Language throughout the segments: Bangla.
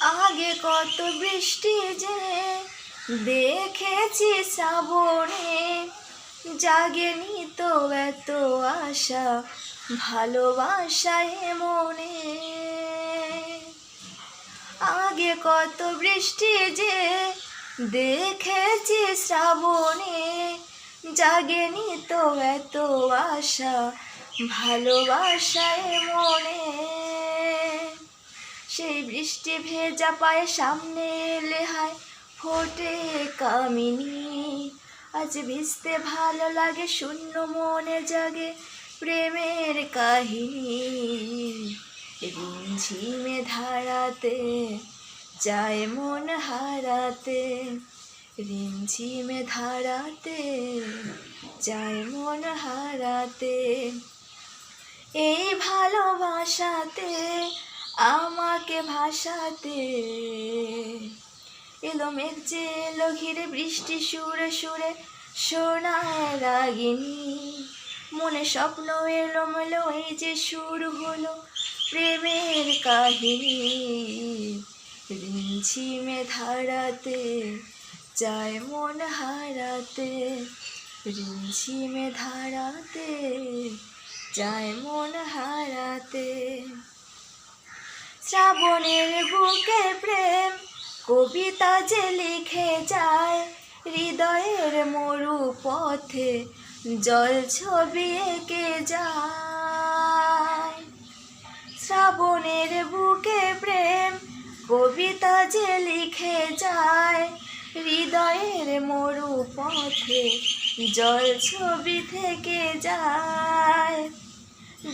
আগে কত বৃষ্টি যে দেখেছি শ্রাবণে, জাগেনি তো এত আশা ভালোবাসায় মনে। আগে কত বৃষ্টি যে দেখেছি শ্রাবণে, জাগেনি তো এত আশা ভালোবাসায় মনে। সেই বৃষ্টি ভেজা পায়ে সামনে এলে হায় ফোটে কামিনী। আজ ভিজতে ভালো লাগে, শূন্য মনে জাগে প্রেমের কাহিনী। রিমঝিমে ধারাতে যায় মন হারাতে, রিমঝিমে ধারাতে যায় মন হারাতে। এই ভালোবাসাতে আমাকে ভাসাতে এলো মেঘ যে এলো ঘিরে, বৃষ্টি সুরে সুরে শোনায় রাগিনী। মনে স্বপ্ন এলো মেলো, এই যে শুরু হলো প্রেমের কাহিনী। রিমঝিমে ধারাতে যায় মন হারাতে, রিমঝিমে ধারাতে যায় মন হারাতে। শ্রাবণের বুকে প্রেম কবিতা যে লিখে যায়, হৃদয়ের মরু পথে জল ছবি এঁকে যায়। শ্রাবণের বুকে প্রেম কবিতা যে লিখে যায়, হৃদয়ের মরু পথে জল ছবি থেকে যায়।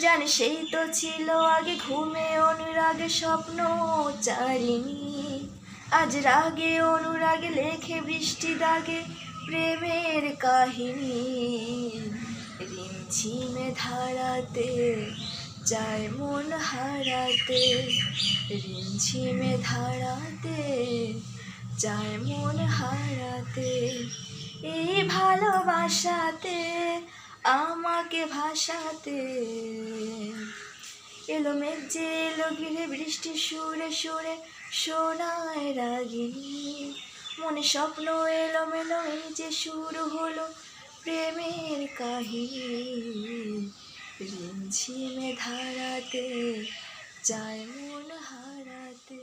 জানি সেই তো ছিল আগে ঘুমে অনুরাগে স্বপ্ন চারিণী। আজ রাগে অনুরাগে লেখে বৃষ্টি দাগে প্রেমের কাহিনী। রিমঝিমে ধারাতে যায় মন হারাতে, রিমঝিমে ধারাতে যায় মন হারাতে। এই ভালোবাসাতে আমাকে ভাসাতে এলো মেঘ যে এলো ঘিরে, বৃষ্টি সুরে সুরে শোনায় রাগিনী। মনে স্বপ্ন এলো মেলো, এই যে শুরু হলো প্রেমের কাহিনী। রিমঝিমে ধারাতে যায় মন হারাতে।